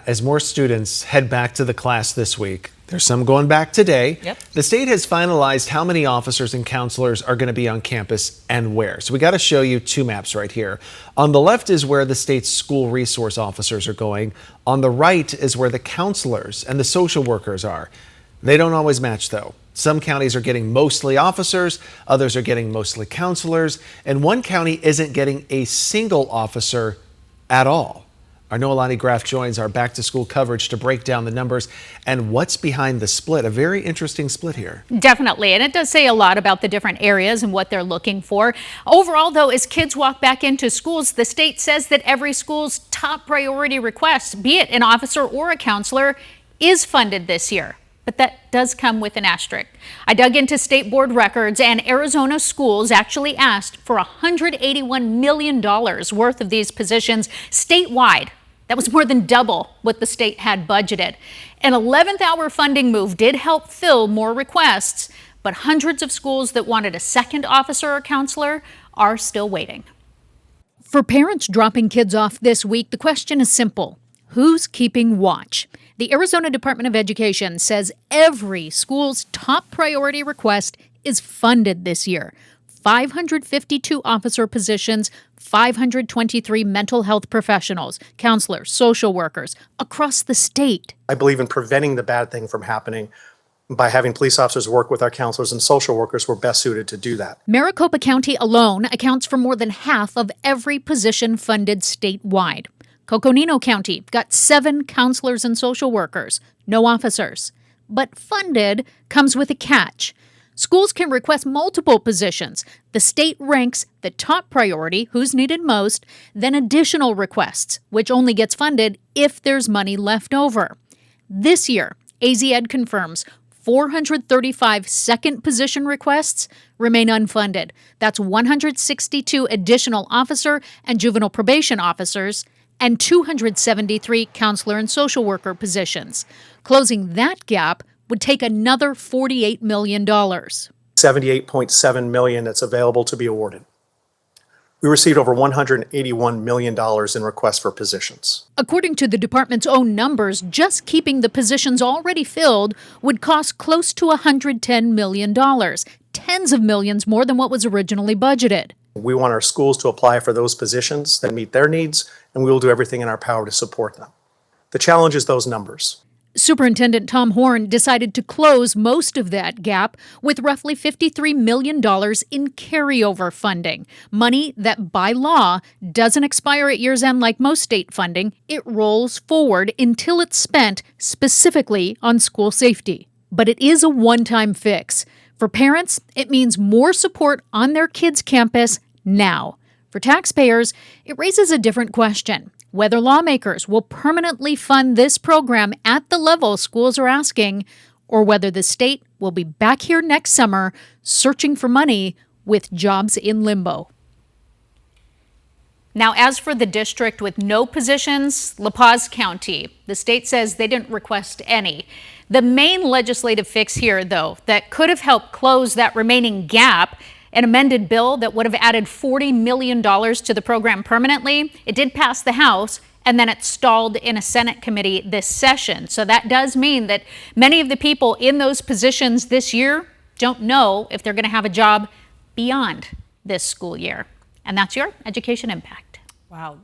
As more students head back to the class this week, there's some going back today. Yep. The state has finalized how many officers and counselors are going to be on campus and where. So we got to show you two maps right here. On the left is where the state's school resource officers are going. On the right is where the counselors and the social workers are. They don't always match though. Some counties are getting mostly officers, others are getting mostly counselors, and one county isn't getting a single officer at all. Our Noelani Graff joins our back to school coverage to break down the numbers and what's behind the split. A very interesting split here. Definitely, and it does say a lot about the different areas and what they're looking for. Overall, though, as kids walk back into schools, the state says that every school's top priority request, be it an officer or a counselor, is funded this year. But that does come with an asterisk. I dug into state board records, and Arizona schools actually asked for $181 million worth of these positions statewide. That was more than double what the state had budgeted. An 11th hour funding move did help fill more requests, but hundreds of schools that wanted a second officer or counselor are still waiting. For parents dropping kids off this week, the question is simple. Who's keeping watch? The Arizona Department of Education says every school's top priority request is funded this year. 552 officer positions, 523 mental health professionals, counselors, social workers across the state. I believe in preventing the bad thing from happening by having police officers work with our counselors, and social workers were best suited to do that. Maricopa County alone accounts for more than half of every position funded statewide. Coconino County got 7 counselors and social workers, no officers. But funded comes with a catch. Schools can request multiple positions. The state ranks the top priority, who's needed most, then additional requests, which only gets funded if there's money left over. This year, AZ-Ed confirms 435 second position requests remain unfunded. That's 162 additional officer and juvenile probation officers and 273 counselor and social worker positions. Closing that gap would take another $48 million. $78.7 million that's available to be awarded. We received over $181 million in requests for positions. According to the department's own numbers, just keeping the positions already filled would cost close to $110 million, tens of millions more than what was originally budgeted. We want our schools to apply for those positions that meet their needs, and we will do everything in our power to support them. The challenge is those numbers. Superintendent Tom Horn decided to close most of that gap with roughly $53 million in carryover funding, money that by law doesn't expire at year's end like most state funding. It rolls forward until it's spent specifically on school safety. But it is a one-time fix. For parents, it means more support on their kids' campus now. For taxpayers, it raises a different question. Whether lawmakers will permanently fund this program at the level schools are asking, or whether the state will be back here next summer searching for money with jobs in limbo. Now, as for the district with no positions, La Paz County, the state says they didn't request any. The main legislative fix here, though, that could have helped close that remaining gap, an amended bill that would have added $40 million to the program permanently. It did pass the House, and then it stalled in a Senate committee this session. So that does mean that many of the people in those positions this year don't know if they're going to have a job beyond this school year. And that's your Education Impact. Wow.